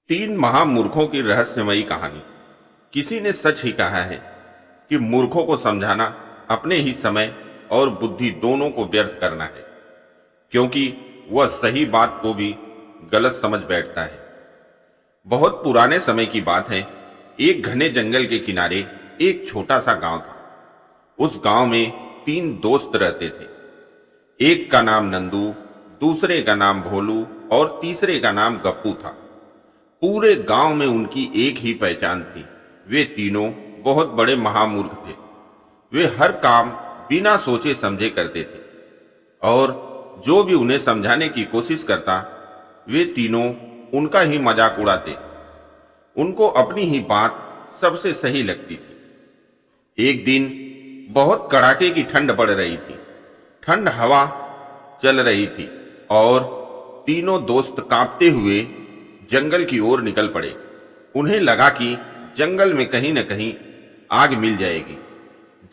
तीन महामूर्खों की रहस्यमयी कहानी। किसी ने सच ही कहा है कि मूर्खों को समझाना अपने ही समय और बुद्धि दोनों को व्यर्थ करना है, क्योंकि वह सही बात को भी गलत समझ बैठता है। बहुत पुराने समय की बात है। एक घने जंगल के किनारे एक छोटा सा गांव था। उस गांव में तीन दोस्त रहते थे। एक का नाम नंदू, दूसरे का नाम भोलू और तीसरे का नाम गप्पू था। पूरे गांव में उनकी एक ही पहचान थी। वे तीनों बहुत बड़े महामूर्ख थे। वे हर काम बिना सोचे समझे करते थे और जो भी उन्हें समझाने की कोशिश करता, वे तीनों उनका ही मजाक उड़ाते। उनको अपनी ही बात सबसे सही लगती थी। एक दिन बहुत कड़ाके की ठंड पड़ रही थी। ठंड हवा चल रही थी और तीनों दोस्त कांपते हुए जंगल की ओर निकल पड़े। उन्हें लगा कि जंगल में कहीं न कहीं आग मिल जाएगी,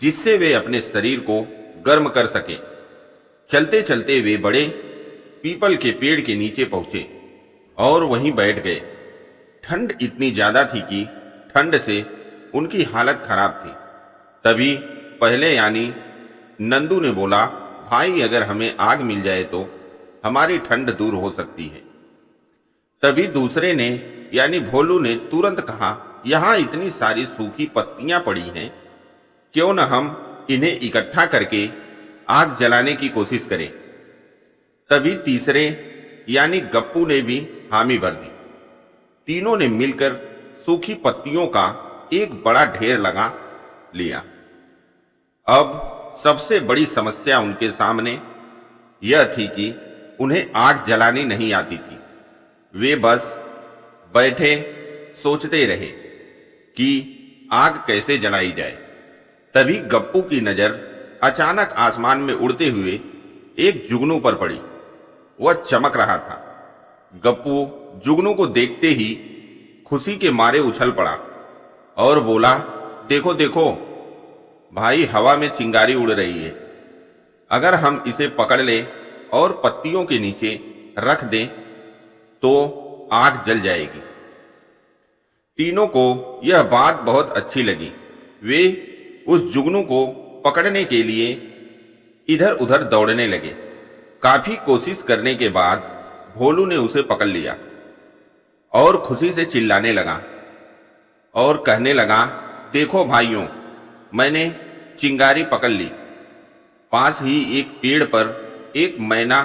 जिससे वे अपने शरीर को गर्म कर सके। चलते चलते वे बड़े पीपल के पेड़ के नीचे पहुंचे और वहीं बैठ गए। ठंड इतनी ज्यादा थी कि ठंड से उनकी हालत खराब थी। तभी पहले यानी नंदू ने बोला, भाई अगर हमें आग मिल जाए तो हमारी ठंड दूर हो सकती है। तभी दूसरे ने यानी भोलू ने तुरंत कहा, यहां इतनी सारी सूखी पत्तियां पड़ी हैं, क्यों न हम इन्हें इकट्ठा करके आग जलाने की कोशिश करें। तभी तीसरे यानी गप्पू ने भी हामी भर दी। तीनों ने मिलकर सूखी पत्तियों का एक बड़ा ढेर लगा लिया। अब सबसे बड़ी समस्या उनके सामने यह थी कि उन्हें आग जलानी नहीं आती थी। वे बस बैठे सोचते रहे कि आग कैसे जलाई जाए। तभी गप्पू की नजर अचानक आसमान में उड़ते हुए एक जुगनू पर पड़ी। वह चमक रहा था। गप्पू जुगनू को देखते ही खुशी के मारे उछल पड़ा और बोला, देखो देखो भाई, हवा में चिंगारी उड़ रही है। अगर हम इसे पकड़ ले और पत्तियों के नीचे रख दें तो आग जल जाएगी। तीनों को यह बात बहुत अच्छी लगी। वे उस जुगनू को पकड़ने के लिए इधर उधर दौड़ने लगे। काफी कोशिश करने के बाद भोलू ने उसे पकड़ लिया और खुशी से चिल्लाने लगा और कहने लगा, देखो भाइयों, मैंने चिंगारी पकड़ ली। पास ही एक पेड़ पर एक मैना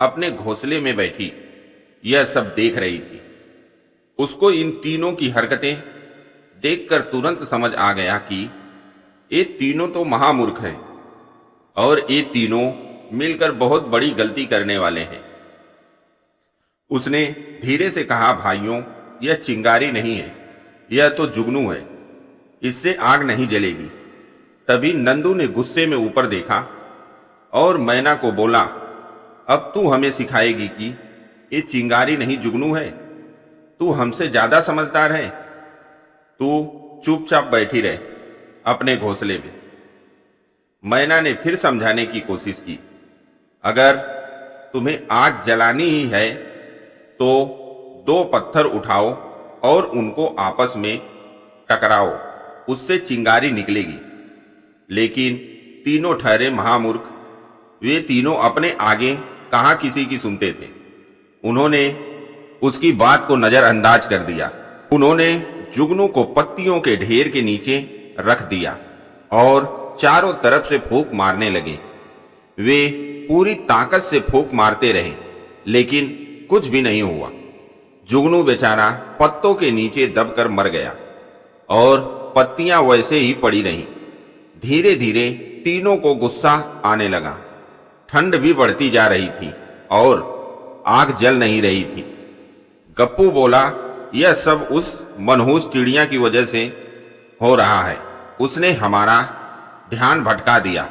अपने घोंसले में बैठी यह सब देख रही थी। उसको इन तीनों की हरकतें देखकर तुरंत समझ आ गया कि ये तीनों तो महामूर्ख हैं और ये तीनों मिलकर बहुत बड़ी गलती करने वाले हैं। उसने धीरे से कहा, भाइयों, यह चिंगारी नहीं है, यह तो जुगनू है, इससे आग नहीं जलेगी। तभी नंदू ने गुस्से में ऊपर देखा और मैना को बोला, अब तू हमें सिखाएगी कि ये चिंगारी नहीं जुगनू है? तू हमसे ज्यादा समझदार है। तू चुपचाप बैठी रहे अपने घोंसले में। मैना ने फिर समझाने की कोशिश की, अगर तुम्हें आग जलानी ही है तो दो पत्थर उठाओ और उनको आपस में टकराओ, उससे चिंगारी निकलेगी। लेकिन तीनों ठहरे महामूर्ख। वे तीनों अपने आगे कहां किसी की सुनते थे। उन्होंने उसकी बात को नजरअंदाज कर दिया। उन्होंने जुगनू को पत्तियों के ढेर के नीचे रख दिया और चारों तरफ से फूंक मारने लगे। वे पूरी ताकत से फूंक मारते रहे, लेकिन कुछ भी नहीं हुआ। जुगनू बेचारा पत्तों के नीचे दबकर मर गया और पत्तियां वैसे ही पड़ी रहीं। धीरे धीरे तीनों को गुस्सा आने लगा। ठंड भी बढ़ती जा रही थी और आग जल नहीं रही थी। गप्पू बोला, यह सब उस मनहूस चिड़िया की वजह से हो रहा है, उसने हमारा ध्यान भटका दिया।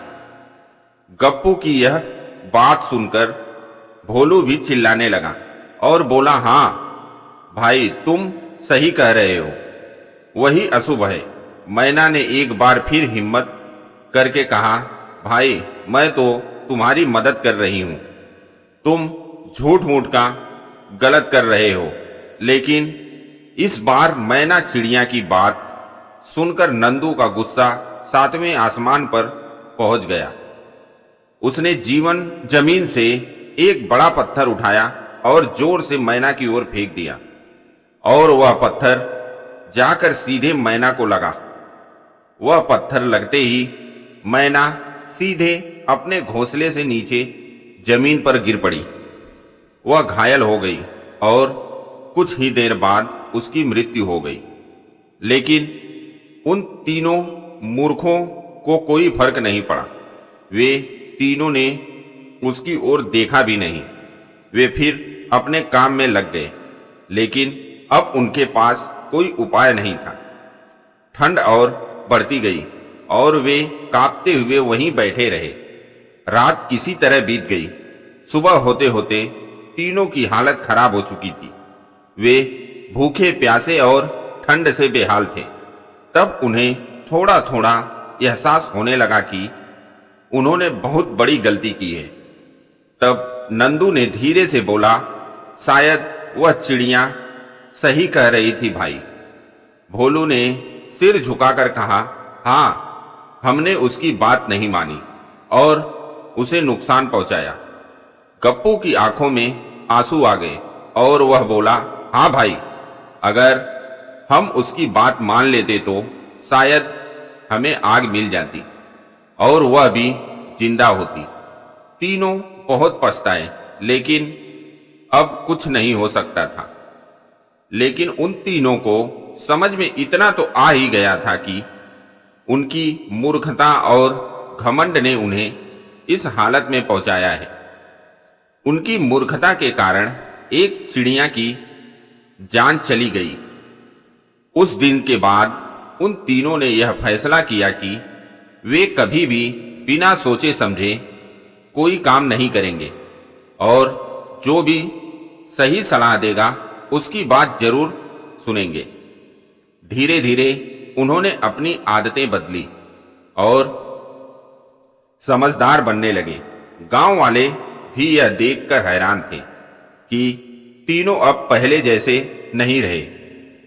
गप्पू की यह बात सुनकर भोलू भी चिल्लाने लगा और बोला, हाँ भाई, तुम सही कह रहे हो, वही अशुभ है। मैना ने एक बार फिर हिम्मत करके कहा, भाई, मैं तो तुम्हारी मदद कर रही हूं। तुम झूठ मूठ का गलत कर रहे हो, लेकिन इस बार मैना चिड़िया की बात सुनकर नंदू का गुस्सा 7वें आसमान पर पहुंच गया। उसने जमीन से एक बड़ा पत्थर उठाया और जोर से मैना की ओर फेंक दिया और वह पत्थर जाकर सीधे मैना को लगा। वह पत्थर लगते ही मैना सीधे अपने घोंसले से नीचे जमीन पर गिर पड़ी। वह घायल हो गई और कुछ ही देर बाद उसकी मृत्यु हो गई। लेकिन उन तीनों मूर्खों को कोई फर्क नहीं पड़ा। वे तीनों ने उसकी ओर देखा भी नहीं। वे फिर अपने काम में लग गए, लेकिन अब उनके पास कोई उपाय नहीं था। ठंड और बढ़ती गई और वे कांपते हुए वहीं बैठे रहे। रात किसी तरह बीत गई। सुबह होते होते तीनों की हालत खराब हो चुकी थी। वे भूखे प्यासे और ठंड से बेहाल थे। तब उन्हें थोड़ा थोड़ा एहसास होने लगा कि उन्होंने बहुत बड़ी गलती की है। तब नंदू ने धीरे से बोला, शायद वह चिड़िया सही कह रही थी भाई। भोलू ने सिर झुकाकर कहा, हाँ, हमने उसकी बात नहीं मानी और उसे नुकसान पहुंचाया। गप्पू की आंखों में आंसू आ गए और वह बोला, हाँ भाई, अगर हम उसकी बात मान लेते तो शायद हमें आग मिल जाती और वह भी जिंदा होती। तीनों बहुत पछताए, लेकिन अब कुछ नहीं हो सकता था। लेकिन उन तीनों को समझ में इतना तो आ ही गया था कि उनकी मूर्खता और घमंड ने उन्हें इस हालत में पहुंचाया है। उनकी मूर्खता के कारण एक चिड़िया की जान चली गई। उस दिन के बाद उन तीनों ने यह फैसला किया कि वे कभी भी बिना सोचे समझे कोई काम नहीं करेंगे और जो भी सही सलाह देगा उसकी बात जरूर सुनेंगे। धीरे धीरे उन्होंने अपनी आदतें बदली और समझदार बनने लगे। गांव वाले भी यह देखकर हैरान थे कि तीनों अब पहले जैसे नहीं रहे।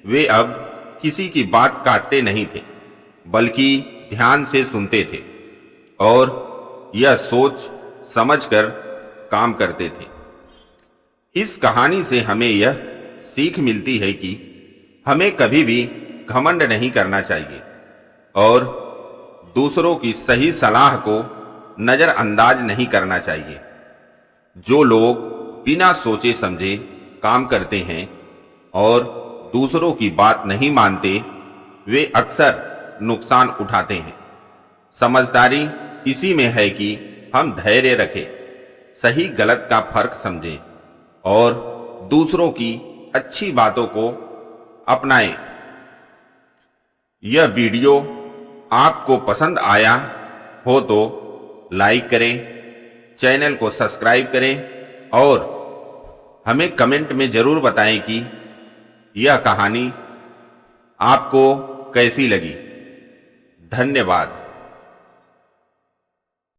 वे अब किसी की बात काटते नहीं थे, बल्कि ध्यान से सुनते थे और यह सोच समझकर काम करते थे। इस कहानी से हमें यह सीख मिलती है कि हमें कभी भी घमंड नहीं करना चाहिए और दूसरों की सही सलाह को नजरअंदाज नहीं करना चाहिए। जो लोग बिना सोचे समझे काम करते हैं और दूसरों की बात नहीं मानते, वे अक्सर नुकसान उठाते हैं। समझदारी इसी में है कि हम धैर्य रखें, सही गलत का फर्क समझें और दूसरों की अच्छी बातों को अपनाएं। यह वीडियो आपको पसंद आया हो तो लाइक करें, चैनल को सब्सक्राइब करें और हमें कमेंट में जरूर बताएं कि यह कहानी आपको कैसी लगी। धन्यवाद।